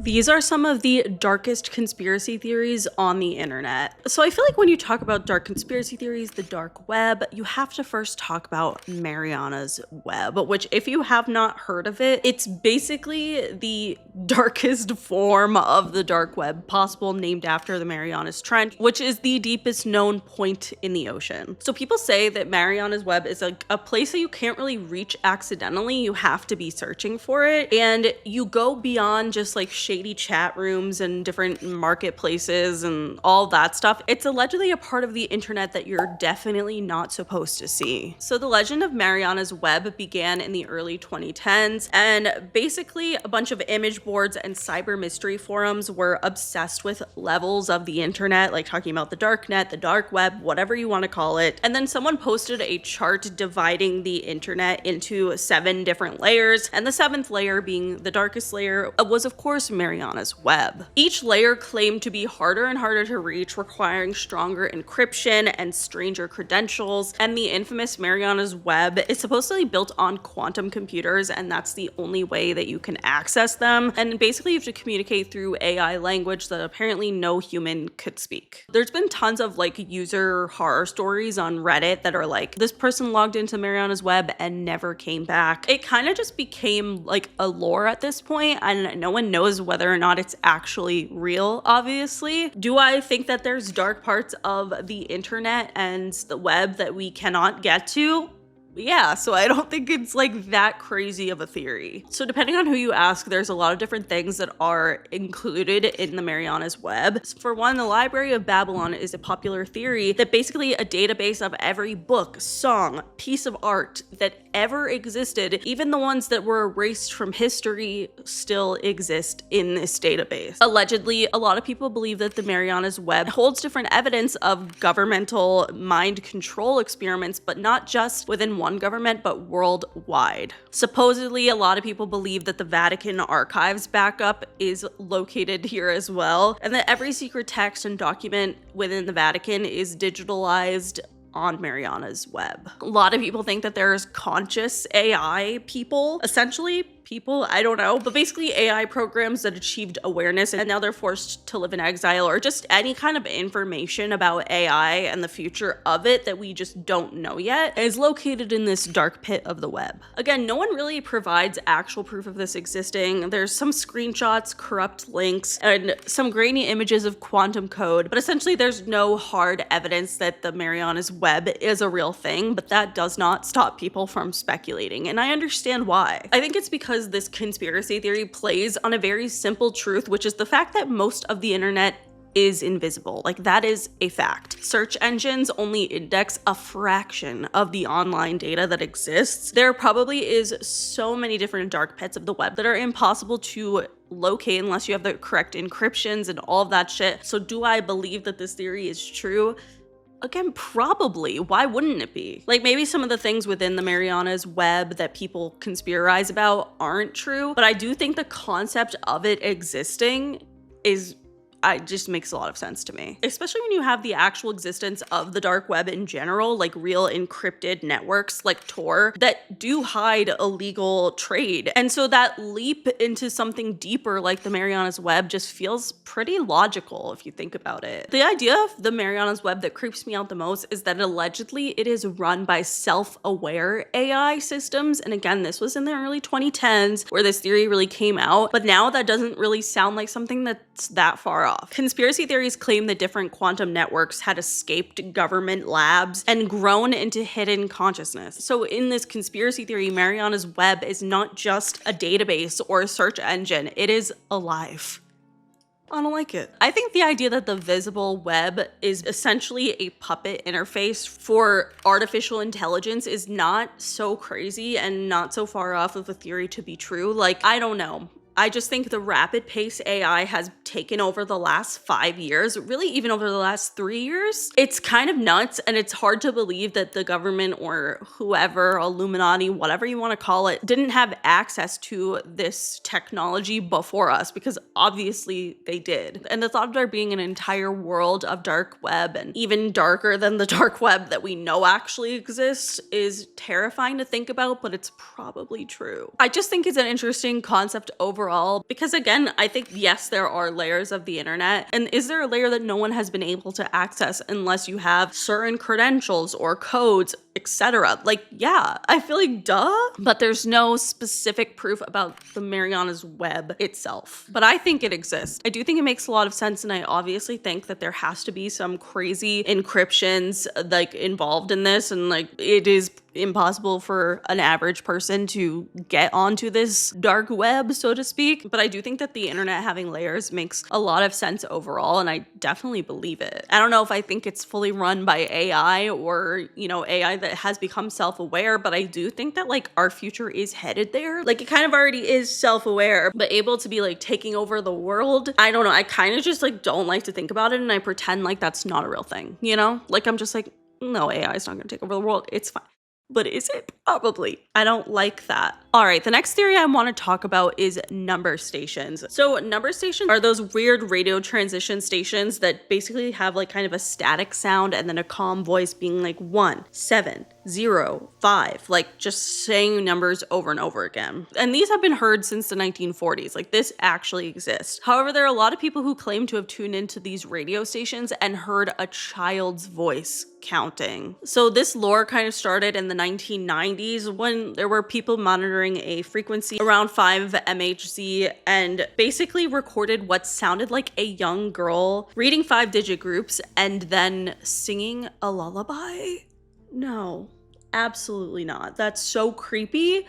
These are some of the darkest conspiracy theories on the internet. So I feel like when you talk about dark conspiracy theories, the dark web, you have to first talk about Mariana's Web, which if you have not heard of it, it's basically the darkest form of the dark web possible, named after the Marianas Trench, which is the deepest known point in the ocean. So people say that Mariana's Web is a place that you can't really reach accidentally. You have to be searching for it. And you go beyond just like shady chat rooms and different marketplaces and all that stuff. It's allegedly a part of the internet that you're definitely not supposed to see. So the legend of Mariana's Web began in the early 2010s, and basically a bunch of image boards and cyber mystery forums were obsessed with levels of the internet, like talking about the dark net, the dark web, whatever you want to call it. And then someone posted a chart dividing the internet into 7 different layers, and the 7th layer, being the darkest layer, was of course Mariana's Web. Each layer claimed to be harder and harder to reach, requiring stronger encryption and stranger credentials. And the infamous Mariana's Web is supposedly built on quantum computers, and that's the only way that you can access them. And basically you have to communicate through AI language that apparently no human could speak. There's been tons of like user horror stories on Reddit that are like, this person logged into Mariana's Web and never came back. It kind of just became like a lore at this point, and no one knows whether or not it's actually real, obviously. Do I think that there's dark parts of the internet and the web that we cannot get to? Yeah, so I don't think it's like that crazy of a theory. So depending on who you ask, there's a lot of different things that are included in the Mariana's Web. For one, the Library of Babylon is a popular theory that basically a database of every book, song, piece of art that ever existed, even the ones that were erased from history, still exist in this database. Allegedly, a lot of people believe that the Mariana's Web holds different evidence of governmental mind control experiments, but not just within one government, but worldwide. Supposedly, a lot of people believe that the Vatican archives backup is located here as well, and that every secret text and document within the Vatican is digitalized on Mariana's Web. A lot of people think that there's conscious AI people, essentially people, I don't know, but basically AI programs that achieved awareness and now they're forced to live in exile, or just any kind of information about AI and the future of it that we just don't know yet is located in this dark pit of the web. Again, no one really provides actual proof of this existing. There's some screenshots, corrupt links, and some grainy images of quantum code, but essentially there's no hard evidence that the Mariana's Web is a real thing, but that does not stop people from speculating, and I understand why. I think it's because this conspiracy theory plays on a very simple truth, which is the fact that most of the internet is invisible. Like, that is a fact. Search engines only index a fraction of the online data that exists. There probably is so many different dark pits of the web that are impossible to locate unless you have the correct encryptions and all of that shit. So do I believe that this theory is true? Again, probably. Why wouldn't it be? Like, maybe some of the things within the Mariana's Web that people conspirize about aren't true, but I do think the concept of it existing is just makes a lot of sense to me. Especially when you have the actual existence of the dark web in general, like real encrypted networks like Tor that do hide illegal trade. And so that leap into something deeper like the Mariana's Web just feels pretty logical if you think about it. The idea of the Mariana's Web that creeps me out the most is that allegedly it is run by self-aware AI systems. And again, this was in the early 2010s where this theory really came out, but now that doesn't really sound like something that's that far off. Conspiracy theories claim that different quantum networks had escaped government labs and grown into hidden consciousness. So in this conspiracy theory, Mariana's Web is not just a database or a search engine, it is alive. I don't like it. I think the idea that the visible web is essentially a puppet interface for artificial intelligence is not so crazy and not so far off of a theory to be true. Like, I don't know. I just think the rapid pace AI has taken over the last 5 years, really even over the last 3 years. It's kind of nuts, and it's hard to believe that the government or whoever, Illuminati, whatever you want to call it, didn't have access to this technology before us, because obviously they did. And the thought of there being an entire world of dark web, and even darker than the dark web that we know actually exists, is terrifying to think about, but it's probably true. I just think it's an interesting concept overall overall, because again, I think, yes, there are layers of the internet. And is there a layer that no one has been able to access unless you have certain credentials or codes, etc.? Like, yeah, I feel like duh, but there's no specific proof about the Mariana's web itself. But I think it exists. I do think it makes a lot of sense, and I obviously think that there has to be some crazy encryptions like involved in this, and like it is impossible for an average person to get onto this dark web, so to speak. But I do think that the internet having layers makes a lot of sense overall, and I definitely believe it. I don't know if I think it's fully run by AI or, you know, AI that has become self-aware, but I do think that like our future is headed there. Like it kind of already is self-aware, but able to be like taking over the world. I don't know. I kind of just like don't like to think about it, and I pretend like that's not a real thing, you know? Like I'm just like, no, AI is not going to take over the world. It's fine. But is it? Probably. I don't like that. All right, the next theory I want to talk about is number stations. So number stations are those weird radio transition stations that basically have like kind of a static sound and then a calm voice being like 1, 7, 0, 5, like just saying numbers over and over again. And these have been heard since the 1940s. Like this actually exists. However, there are a lot of people who claim to have tuned into these radio stations and heard a child's voice counting. So this lore kind of started in the 1990s when there were people monitoring a frequency around 5 MHz and basically recorded what sounded like a young girl reading 5-digit groups and then singing a lullaby. No, absolutely not. That's so creepy.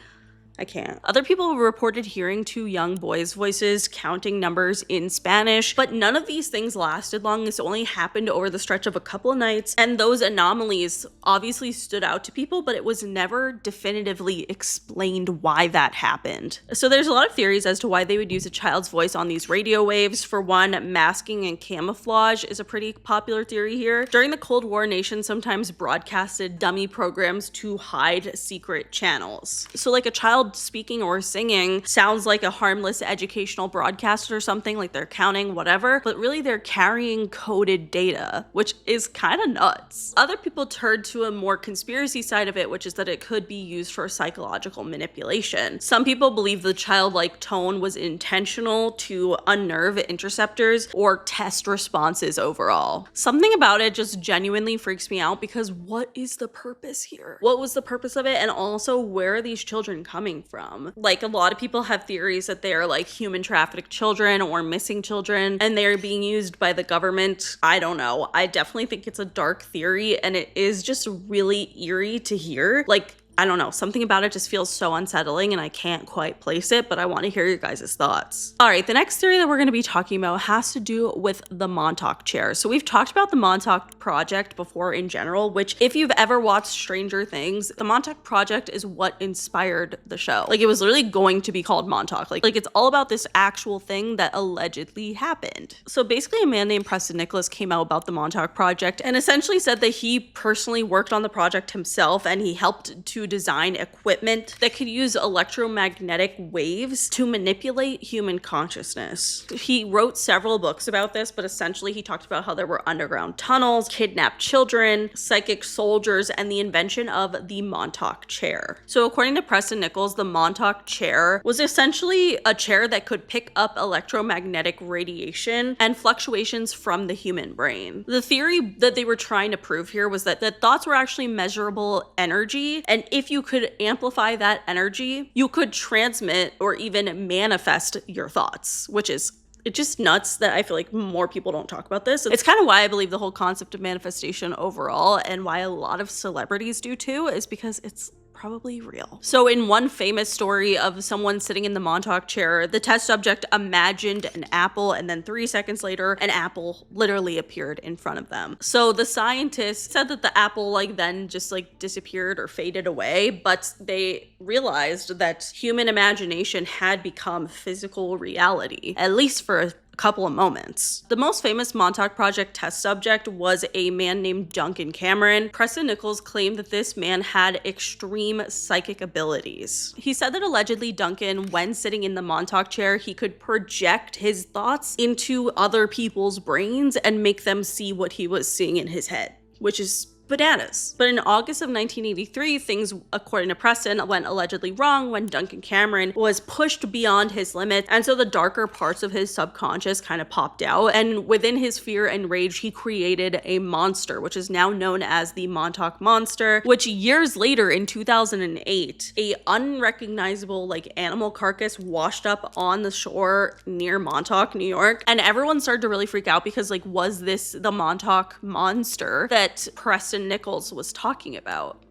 I can't. Other people reported hearing 2 young boys' voices counting numbers in Spanish, but none of these things lasted long. This only happened over the stretch of a couple of nights, and those anomalies obviously stood out to people, but it was never definitively explained why that happened. So there's a lot of theories as to why they would use a child's voice on these radio waves. For one, masking and camouflage is a pretty popular theory here. During the Cold War, nations sometimes broadcasted dummy programs to hide secret channels. So like a child speaking or singing sounds like a harmless educational broadcast or something, like they're counting whatever, but really they're carrying coded data, which is kind of nuts. Other people turned to a more conspiracy side of it, which is that it could be used for psychological manipulation. Some people believe the childlike tone was intentional to unnerve interceptors or test responses overall. Something about it just genuinely freaks me out, because what is the purpose here? What was the purpose of it? And also, where are these children coming from? Like, a lot of people have theories that they are like human trafficked children or missing children, and they're being used by the government. I don't know. I definitely think it's a dark theory, and it is just really eerie to hear. Like, I don't know, something about it just feels so unsettling, and I can't quite place it, but I want to hear your guys' thoughts. All right, the next theory that we're going to be talking about has to do with the Montauk chair. So we've talked about the Montauk Project before in general, which if you've ever watched Stranger Things, the Montauk Project is what inspired the show. Like, it was literally going to be called Montauk. Like it's all about this actual thing that allegedly happened. So basically, a man named Preston Nicholas came out about the Montauk Project and essentially said that he personally worked on the project himself, and he helped to design equipment that could use electromagnetic waves to manipulate human consciousness. He wrote several books about this, but essentially he talked about how there were underground tunnels, kidnapped children, psychic soldiers, and the invention of the Montauk chair. So according to Preston Nichols, the Montauk chair was essentially a chair that could pick up electromagnetic radiation and fluctuations from the human brain. The theory that they were trying to prove here was that the thoughts were actually measurable energy, and if you could amplify that energy, you could transmit or even manifest your thoughts, which is it's just nuts that I feel like more people don't talk about this. It's kind of why I believe the whole concept of manifestation overall, and why a lot of celebrities do too, is because it's probably real. So in one famous story of someone sitting in the Montauk chair, the test subject imagined an apple, and then 3 seconds later, an apple literally appeared in front of them. So the scientists said that the apple then just disappeared or faded away, but they realized that human imagination had become physical reality, at least for a couple of moments. The most famous Montauk Project test subject was a man named Duncan Cameron. Preston Nichols claimed that this man had extreme psychic abilities. He said that allegedly Duncan, when sitting in the Montauk chair, he could project his thoughts into other people's brains and make them see what he was seeing in his head, which is bananas. But in August of 1983, things, according to Preston, went allegedly wrong when Duncan Cameron was pushed beyond his limits, and so the darker parts of his subconscious kind of popped out, and within his fear and rage, he created a monster, which is now known as the Montauk Monster, which years later in 2008, a unrecognizable like animal carcass washed up on the shore near Montauk, New York, and everyone started to really freak out because like, was this the Montauk Monster that Preston Nichols was talking about?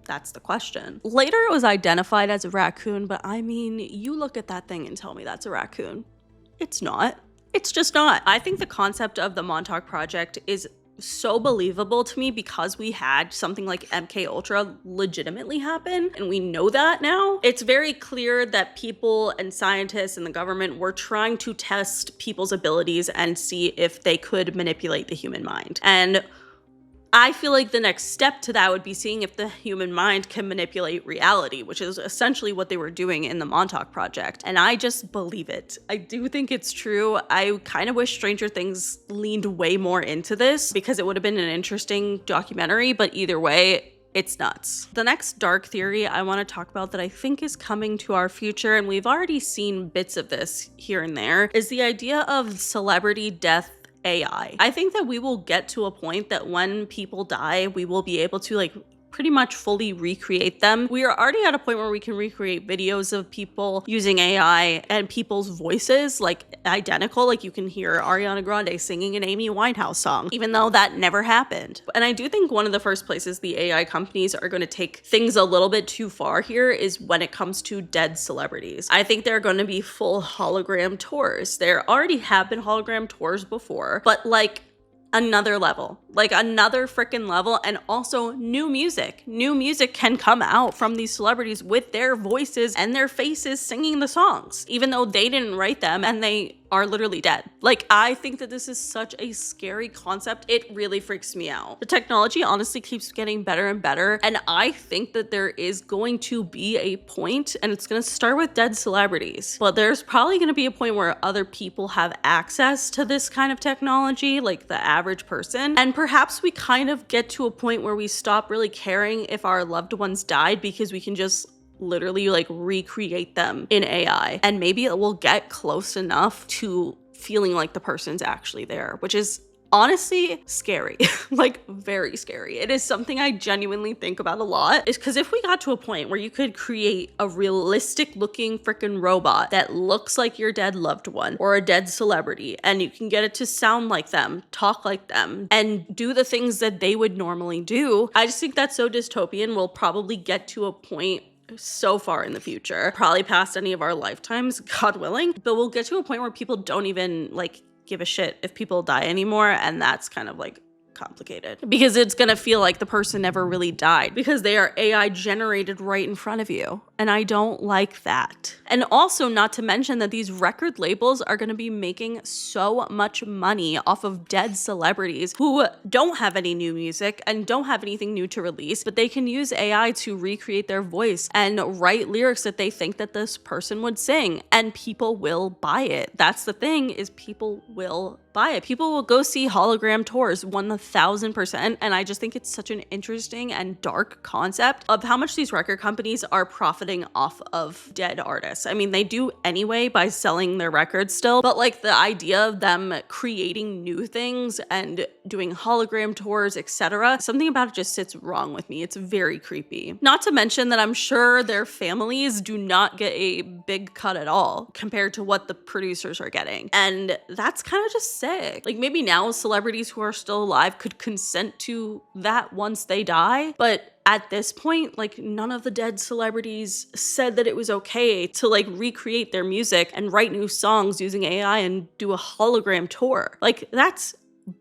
That's the question. Later, it was identified as a raccoon, but I mean, you look at that thing and tell me that's a raccoon. It's not. It's just not. I think the concept of the Montauk Project is so believable to me because we had something like MK Ultra legitimately happen, and we know that now. It's very clear that people and scientists and the government were trying to test people's abilities and see if they could manipulate the human mind. And I feel like the next step to that would be seeing if the human mind can manipulate reality, which is essentially what they were doing in the Montauk Project. And I just believe it. I do think it's true. I kind of wish Stranger Things leaned way more into this because it would have been an interesting documentary, but either way, it's nuts. The next dark theory I want to talk about that I think is coming to our future, and we've already seen bits of this here and there, is the idea of celebrity death AI. I think that we will get to a point that when people die, we will be able to like pretty much fully recreate them. We are already at a point where we can recreate videos of people using AI and people's voices like identical. Like you can hear Ariana Grande singing an Amy Winehouse song, even though that never happened. And I do think one of the first places the AI companies are going to take things a little bit too far here is when it comes to dead celebrities. I think there are going to be full hologram tours. There already have been hologram tours before, but like another level, like another freaking level. And also new music can come out from these celebrities with their voices and their faces singing the songs, even though they didn't write them and they are literally dead. Like, I think that this is such a scary concept. It really freaks me out. The technology honestly keeps getting better and better. And I think that there is going to be a point, and it's going to start with dead celebrities, but there's probably going to be a point where other people have access to this kind of technology, like the average person. And perhaps we kind of get to a point where we stop really caring if our loved ones died because we can just literally like recreate them in AI, and maybe it will get close enough to feeling like the person's actually there, which is honestly scary. Like very scary. It is something I genuinely think about a lot, is because if we got to a point where you could create a realistic looking freaking robot that looks like your dead loved one or a dead celebrity, and you can get it to sound like them, talk like them, and do the things that they would normally do, I just think that's so dystopian. We'll probably get to a point so far in the future, probably past any of our lifetimes, God willing, but we'll get to a point where people don't even like give a shit if people die anymore, and that's kind of like complicated because it's gonna feel like the person never really died because they are AI generated right in front of you, and I don't like that. And also, not to mention that these record labels are gonna be making so much money off of dead celebrities who don't have any new music and don't have anything new to release, but they can use AI to recreate their voice and write lyrics that they think that this person would sing, and people will buy it. That's the thing, is people will buy it. People will go see hologram tours 1000%. And I just think it's such an interesting and dark concept of how much these record companies are profiting off of dead artists. I mean, they do anyway by selling their records still, but like the idea of them creating new things and doing hologram tours, etc., something about it just sits wrong with me. It's very creepy. Not to mention that I'm sure their families do not get a big cut at all compared to what the producers are getting. And that's kind of just sick. Like maybe now celebrities who are still alive could consent to that once they die, but at this point, like none of the dead celebrities said that it was okay to like recreate their music and write new songs using AI and do a hologram tour. Like that's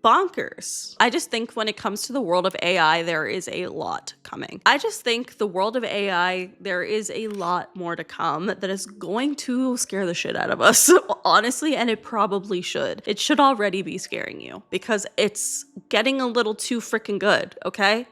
bonkers. I just think when it comes to the world of AI, there is a lot coming. I just think the world of AI, there is a lot more to come that is going to scare the shit out of us, honestly, and it probably should. It should already be scaring you because it's getting a little too freaking good, okay?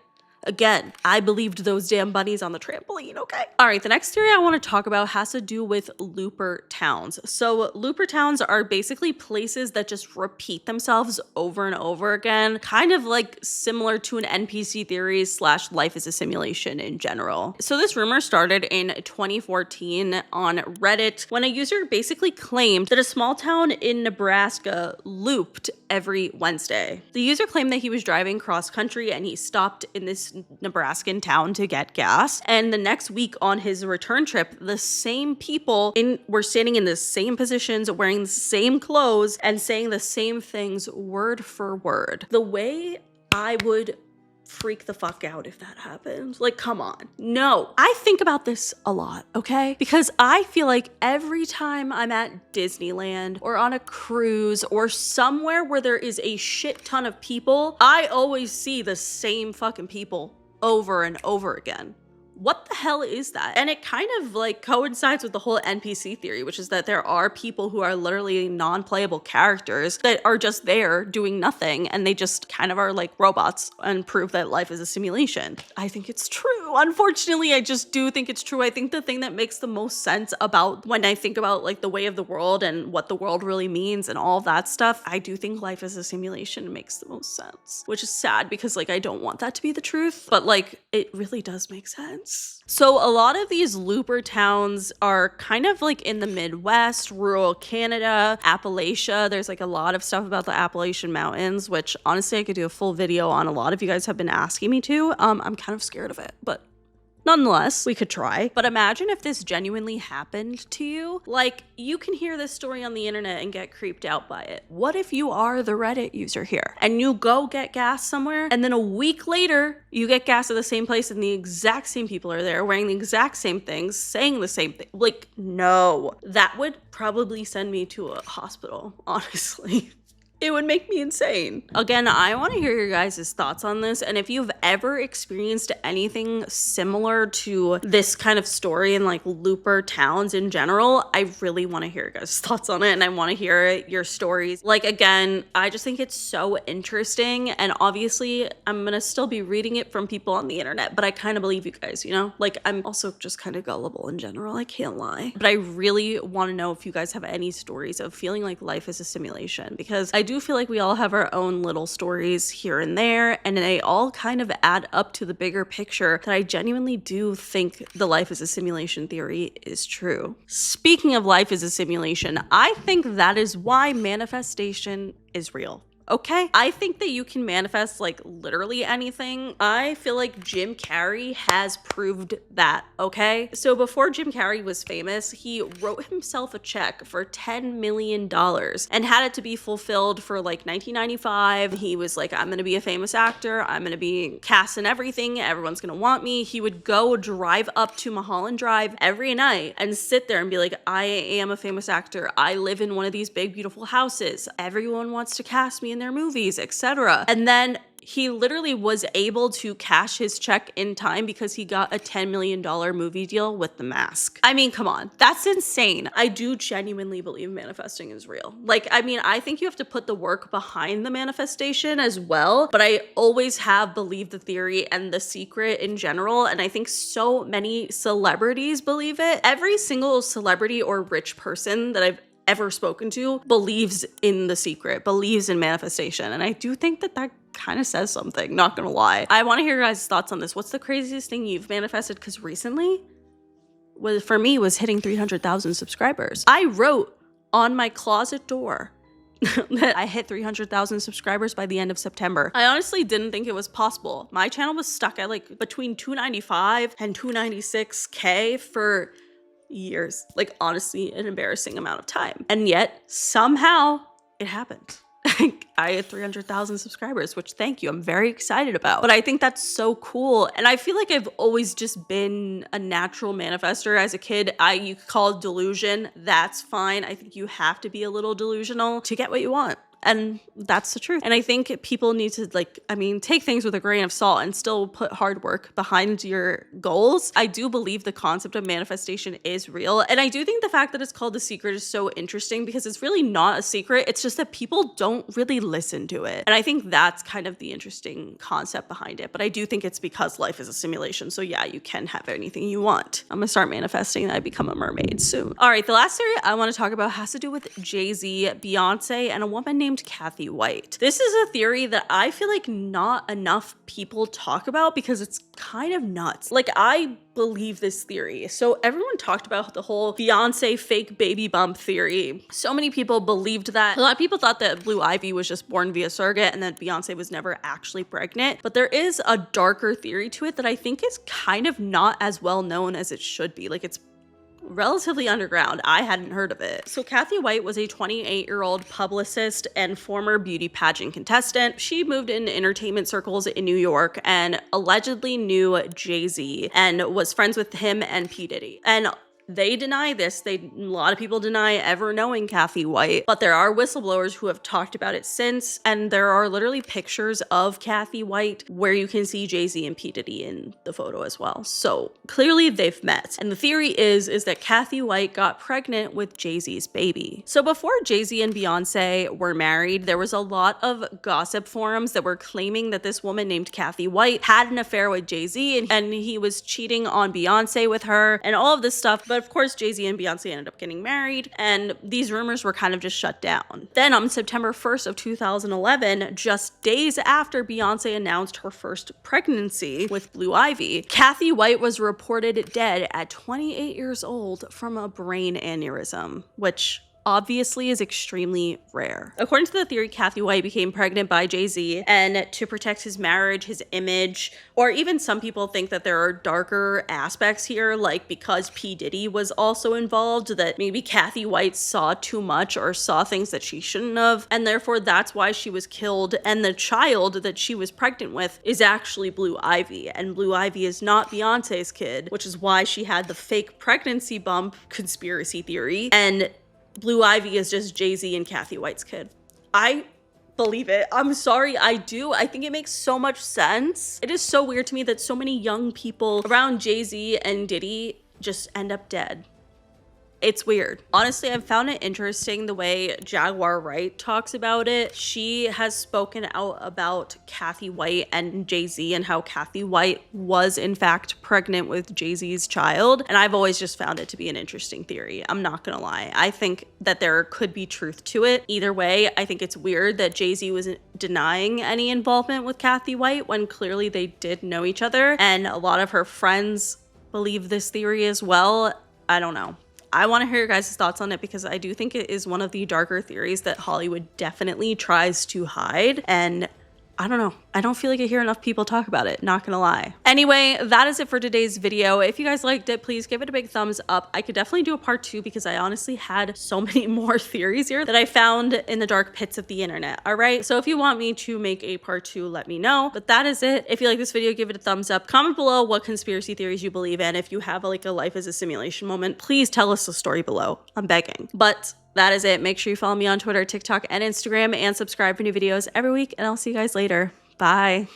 Again, I believed those damn bunnies on the trampoline, okay? All right, the next theory I want to talk about has to do with looper towns. So looper towns are basically places that just repeat themselves over and over again, kind of like similar to an NPC theory / life is a simulation in general. So this rumor started in 2014 on Reddit when a user basically claimed that a small town in Nebraska looped every Wednesday. The user claimed that he was driving cross country and he stopped in this Nebraskan town to get gas. And the next week on his return trip, the same people were standing in the same positions, wearing the same clothes, and saying the same things word for word. The way I would freak the fuck out if that happened. Like, come on. No. I think about this a lot, okay? Because I feel like every time I'm at Disneyland or on a cruise or somewhere where there is a shit ton of people, I always see the same fucking people over and over again. What the hell is that? And it kind of like coincides with the whole NPC theory, which is that there are people who are literally non-playable characters that are just there doing nothing, and they just kind of are like robots and prove that life is a simulation. I think it's true. Unfortunately, I just do think it's true. I think the thing that makes the most sense about when I think about like the way of the world and what the world really means and all that stuff, I do think life is a simulation makes the most sense, which is sad because like I don't want that to be the truth, but like it really does make sense. So a lot of these looper towns are kind of like in the Midwest, rural Canada, Appalachia. There's like a lot of stuff about the Appalachian Mountains, which honestly I could do a full video on. A lot of you guys have been asking me to. I'm kind of scared of it, but nonetheless, we could try. But imagine if this genuinely happened to you. Like, you can hear this story on the internet and get creeped out by it. What if you are the Reddit user here and you go get gas somewhere and then a week later you get gas at the same place and the exact same people are there wearing the exact same things, saying the same thing? Like, no. That would probably send me to a hospital, honestly. It would make me insane. Again, I want to hear your guys' thoughts on this. And if you've ever experienced anything similar to this kind of story in like looper towns in general, I really want to hear your guys' thoughts on it. And I want to hear your stories. Like, again, I just think it's so interesting. And obviously, I'm going to still be reading it from people on the internet, but I kind of believe you guys, you know? Like, I'm also just kind of gullible in general. I can't lie. But I really want to know if you guys have any stories of feeling like life is a simulation, because I do feel like we all have our own little stories here and there, and they all kind of add up to the bigger picture that I genuinely do think the life is a simulation theory is true. Speaking of life is a simulation, I think that is why manifestation is real. Okay? I think that you can manifest like literally anything. I feel like Jim Carrey has proved that, okay? So before Jim Carrey was famous, he wrote himself a check for $10 million and had it to be fulfilled for like 1995. He was like, I'm gonna be a famous actor. I'm gonna be cast in everything. Everyone's gonna want me. He would go drive up to Mulholland Drive every night and sit there and be like, I am a famous actor. I live in one of these big, beautiful houses. Everyone wants to cast me in their movies, etc. And then he literally was able to cash his check in time because he got a $10 million movie deal with The Mask. I mean, come on, that's insane. I do genuinely believe manifesting is real. Like, I mean, I think you have to put the work behind the manifestation as well, but I always have believed the theory and The Secret in general, and I think so many celebrities believe it. Every single celebrity or rich person that I've ever spoken to believes in The Secret, believes in manifestation. And I do think that that kind of says something, not gonna lie. I want to hear your guys' thoughts on this. What's the craziest thing you've manifested? Because recently, for me, was hitting 300,000 subscribers. I wrote on my closet door that I hit 300,000 subscribers by the end of September. I honestly didn't think it was possible. My channel was stuck at like between 295 and 296K for years, like honestly an embarrassing amount of time, and yet somehow it happened. I had 300,000 subscribers, which thank you, I'm very excited about. But I think that's so cool, and I feel like I've always just been a natural manifester. As a kid, you could call it delusion, that's fine. I think you have to be a little delusional to get what you want. And that's the truth. And I think people need to take things with a grain of salt and still put hard work behind your goals. I do believe the concept of manifestation is real. And I do think the fact that it's called The Secret is so interesting because it's really not a secret. It's just that people don't really listen to it. And I think that's kind of the interesting concept behind it. But I do think it's because life is a simulation. So yeah, you can have anything you want. I'm gonna start manifesting that I become a mermaid soon. All right, the last theory I want to talk about has to do with Jay-Z, Beyonce, and a woman named Kathy White. This is a theory that I feel like not enough people talk about because it's kind of nuts. Like, I believe this theory. So everyone talked about the whole Beyonce fake baby bump theory. So many people believed that. A lot of people thought that Blue Ivy was just born via surrogate and that Beyonce was never actually pregnant. But there is a darker theory to it that I think is kind of not as well known as it should be. Like, it's relatively underground. I hadn't heard of it. So Kathy White was a 28-year-old publicist and former beauty pageant contestant. She moved in entertainment circles in New York and allegedly knew Jay-Z and was friends with him and P. Diddy. And they deny this. A lot of people deny ever knowing Kathy White, but there are whistleblowers who have talked about it since, and there are literally pictures of Kathy White where you can see Jay-Z and P. Diddy in the photo as well. So clearly they've met. And the theory is that Kathy White got pregnant with Jay-Z's baby. So before Jay-Z and Beyonce were married, there was a lot of gossip forums that were claiming that this woman named Kathy White had an affair with Jay-Z and he was cheating on Beyonce with her and all of this stuff. But of course, Jay-Z and Beyonce ended up getting married, and these rumors were kind of just shut down. Then on September 1st of 2011, just days after Beyonce announced her first pregnancy with Blue Ivy, Kathy White was reported dead at 28 years old from a brain aneurysm, which obviously is extremely rare. According to the theory, Kathy White became pregnant by Jay-Z, and to protect his marriage, his image, or even some people think that there are darker aspects here, like because P. Diddy was also involved, that maybe Kathy White saw too much or saw things that she shouldn't have, and therefore that's why she was killed. And the child that she was pregnant with is actually Blue Ivy, and Blue Ivy is not Beyonce's kid, which is why she had the fake pregnancy bump conspiracy theory, and Blue Ivy is just Jay-Z and Kathy White's kid. I believe it. I'm sorry, I do. I think it makes so much sense. It is so weird to me that so many young people around Jay-Z and Diddy just end up dead. It's weird. Honestly, I've found it interesting the way Jaguar Wright talks about it. She has spoken out about Kathy White and Jay-Z and how Kathy White was in fact pregnant with Jay-Z's child. And I've always just found it to be an interesting theory. I'm not gonna lie. I think that there could be truth to it. Either way, I think it's weird that Jay-Z was denying any involvement with Kathy White when clearly they did know each other. And a lot of her friends believe this theory as well. I don't know. I want to hear your guys' thoughts on it because I do think it is one of the darker theories that Hollywood definitely tries to hide. And I don't know. I don't feel like I hear enough people talk about it, not gonna lie. Anyway, that is it for today's video. If you guys liked it, please give it a big thumbs up. I could definitely do a part 2 because I honestly had so many more theories here that I found in the dark pits of the internet. All right, so if you want me to make a part 2, let me know. But that is it. If you like this video, give it a thumbs up. Comment below what conspiracy theories you believe in. If you have like a life as a simulation moment, please tell us the story below. I'm begging. But that is it. Make sure you follow me on Twitter, TikTok, and Instagram, and subscribe for new videos every week. And I'll see you guys later. Bye.